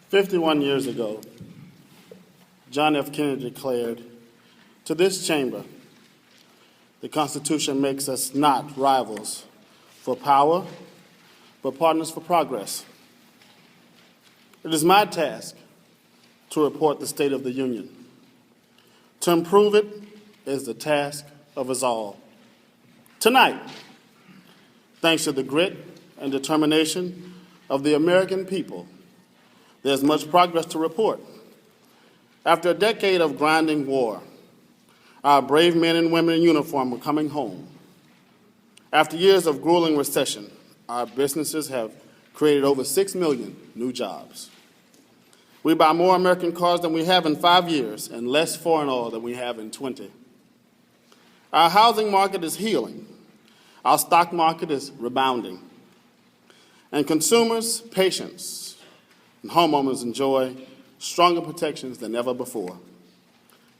"51 years ago, John F. Kennedy declared, 'To this chamber, the Constitution makes us not rivals for power, but partners for progress.' It is my task to report the state of the Union. To improve it is the task of us all. Tonight, thanks to the grit and determination of the American people, there's much progress to report. After a decade of grinding war, our brave men and women in uniform are coming home. After years of grueling recession, our businesses have created over 6 million new jobs. We buy more American cars than we have in 5 years and less foreign oil than we have in 20. Our housing market is healing. Our stock market is rebounding. And consumers' patience and homeowners enjoy stronger protections than ever before.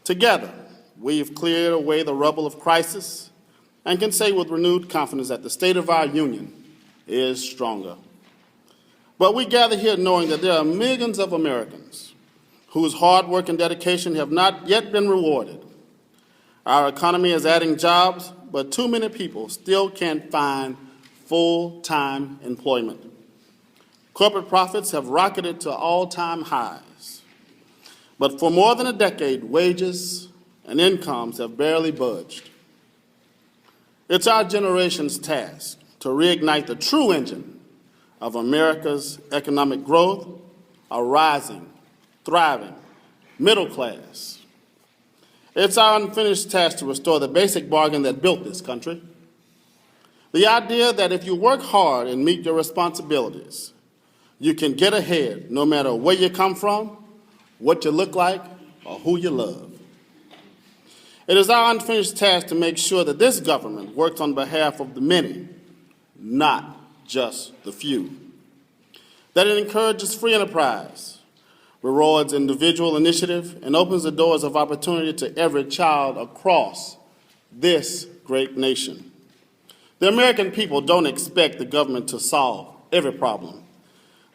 Together, we've cleared away the rubble of crisis and can say with renewed confidence that the state of our union is stronger. But we gather here knowing that there are millions of Americans whose hard work and dedication have not yet been rewarded. Our economy is adding jobs, but too many people still can't find full-time employment. Corporate profits have rocketed to all-time highs. But for more than a decade, wages and incomes have barely budged. It's our generation's task to reignite the true engine of America's economic growth, a rising, thriving middle class. It's our unfinished task to restore the basic bargain that built this country. The idea that if you work hard and meet your responsibilities, you can get ahead no matter where you come from, what you look like, or who you love. It is our unfinished task to make sure that this government works on behalf of the many, not just the few. That it encourages free enterprise, rewards individual initiative, and opens the doors of opportunity to every child across this great nation. The American people don't expect the government to solve every problem.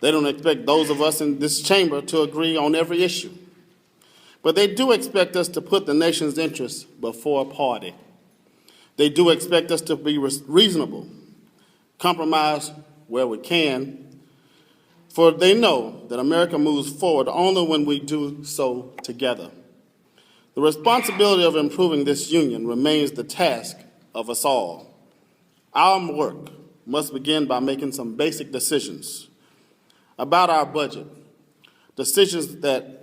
They don't expect those of us in this chamber to agree on every issue. But they do expect us to put the nation's interests before party. They do expect us to be reasonable, compromise where we can, for they know that America moves forward only when we do so together. The responsibility of improving this union remains the task of us all. Our work must begin by making some basic decisions about our budget, decisions that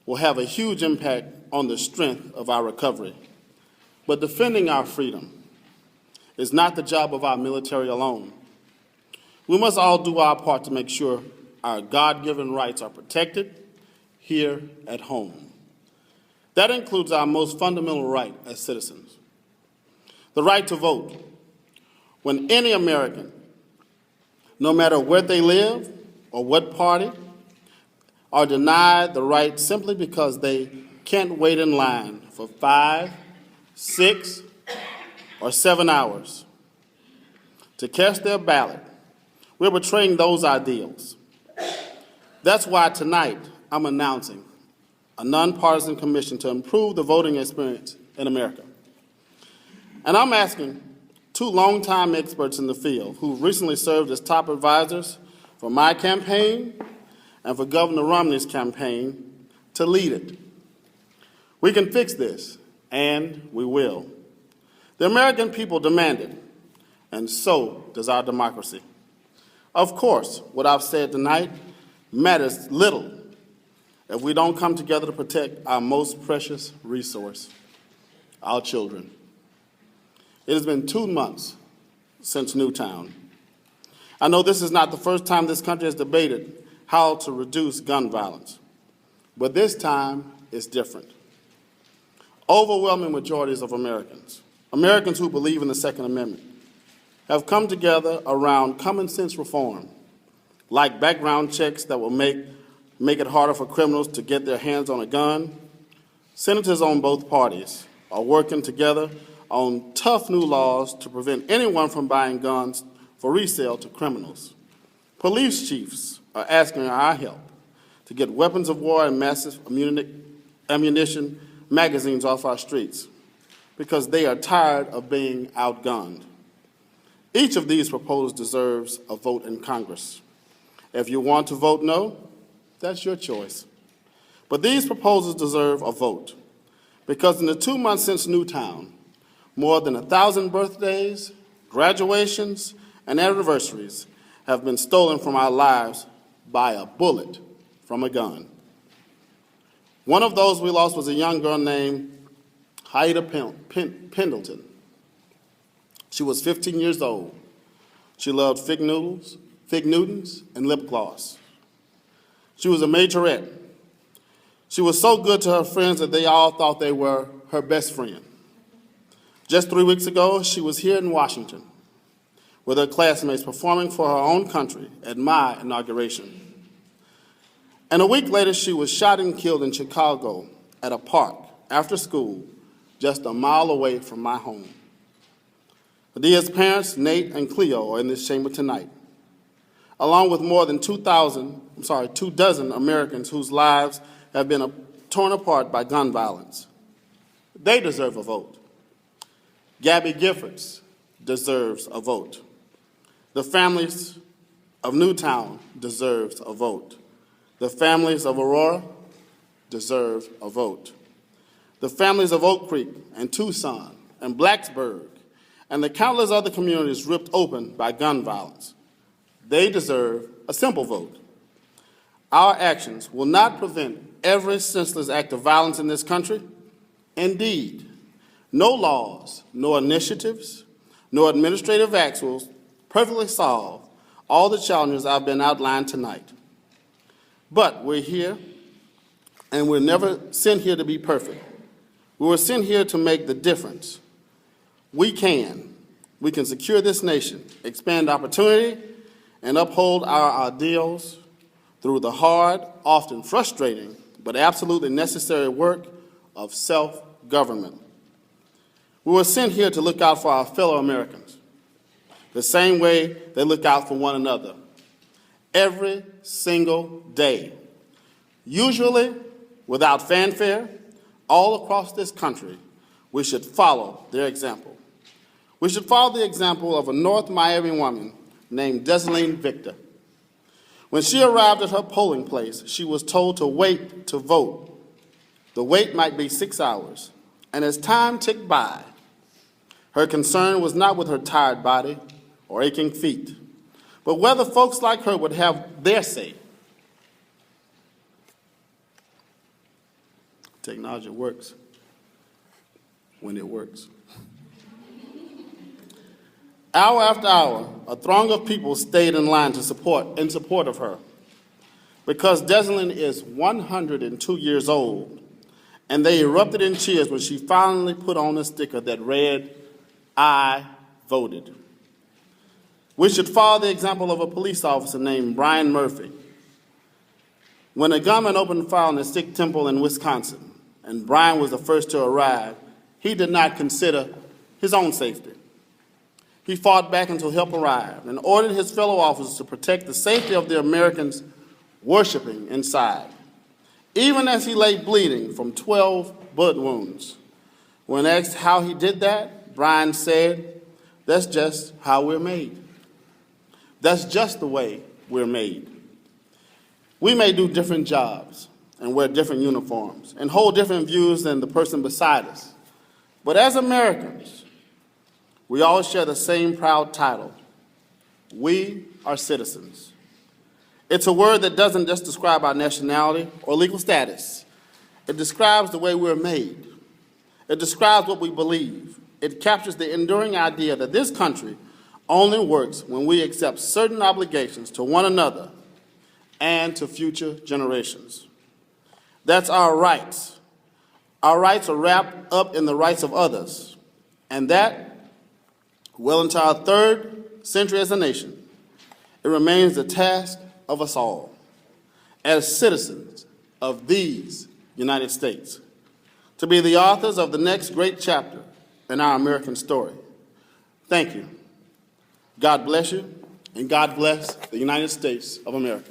will have a huge impact on the strength of our recovery. But defending our freedom is not the job of our military alone. We must all do our part to make sure our God-given rights are protected here at home. That includes our most fundamental right as citizens, the right to vote. When any American, no matter where they live or what party, are denied the right simply because they can't wait in line for 5, 6, or 7 hours to cast their ballot, we're betraying those ideals. That's why tonight I'm announcing a nonpartisan commission to improve the voting experience in America. And I'm asking 2 longtime experts in the field who recently served as top advisors for my campaign and for Governor Romney's campaign to lead it. We can fix this, and we will. The American people demand it, and so does our democracy. Of course, what I've said tonight matters little if we don't come together to protect our most precious resource, our children. It has been 2 months since Newtown. I know this is not the first time this country has debated how to reduce gun violence, but this time it's different. Overwhelming majorities of Americans who believe in the Second Amendment, have come together around common sense reform, like background checks that will make it harder for criminals to get their hands on a gun. Senators on both parties are working together on tough new laws to prevent anyone from buying guns for resale to criminals. Police chiefs are asking our help to get weapons of war and massive ammunition magazines off our streets because they are tired of being outgunned. Each of these proposals deserves a vote in Congress. If you want to vote no, that's your choice. But these proposals deserve a vote because in the 2 months since Newtown, more than 1,000 birthdays, graduations, and anniversaries have been stolen from our lives by a bullet from a gun. One of those we lost was a young girl named Haida Pendleton. She was 15 years old. She loved fig Newtons, and lip gloss. She was a majorette. She was so good to her friends that they all thought they were her best friend. Just 3 weeks ago, she was here in Washington with her classmates performing for her own country at my inauguration. And a week later, she was shot and killed in Chicago at a park after school just a mile away from my home. Adia's parents, Nate and Cleo, are in this chamber tonight, along with more than 2 dozen Americans whose lives have been torn apart by gun violence. They deserve a vote. Gabby Giffords deserves a vote. The families of Newtown deserves a vote. The families of Aurora deserve a vote. The families of Oak Creek and Tucson and Blacksburg and the countless other communities ripped open by gun violence, they deserve a simple vote. Our actions will not prevent every senseless act of violence in this country. Indeed, no laws, no initiatives, no administrative acts will perfectly solve all the challenges I've been outlined tonight. But we're here, and we're never sent here to be perfect. We were sent here to make the difference. We can secure this nation, expand opportunity, and uphold our ideals through the hard, often frustrating, but absolutely necessary work of self-government. We were sent here to look out for our fellow Americans, the same way they look out for one another, every single day. Usually, without fanfare, all across this country, we should follow their example. We should follow the example of a North Miami woman named Desaline Victor. When she arrived at her polling place, she was told to wait to vote. The wait might be 6 hours, and as time ticked by, her concern was not with her tired body or aching feet, but whether folks like her would have their say. Technology works when it works. Hour after hour, a throng of people stayed in line in support of her. Because Desaline is 102 years old, and they erupted in cheers when she finally put on a sticker that read, "I voted." We should follow the example of a police officer named Brian Murphy. When a gunman opened fire on the Sikh temple in Wisconsin, and Brian was the first to arrive, he did not consider his own safety. He fought back until help arrived and ordered his fellow officers to protect the safety of the Americans worshiping inside, even as he lay bleeding from 12 bullet wounds. When asked how he did that, Brian said, "That's just how we're made. That's just the way we're made." We may do different jobs and wear different uniforms and hold different views than the person beside us, but as Americans, we all share the same proud title. We are citizens. It's a word that doesn't just describe our nationality or legal status. It describes the way we're made. It describes what we believe. It captures the enduring idea that this country only works when we accept certain obligations to one another and to future generations. That's our rights. Our rights are wrapped up in the rights of others, and that, well into our 3rd century as a nation, it remains the task of us all, as citizens of these United States, to be the authors of the next great chapter in our American story. Thank you. God bless you, and God bless the United States of America.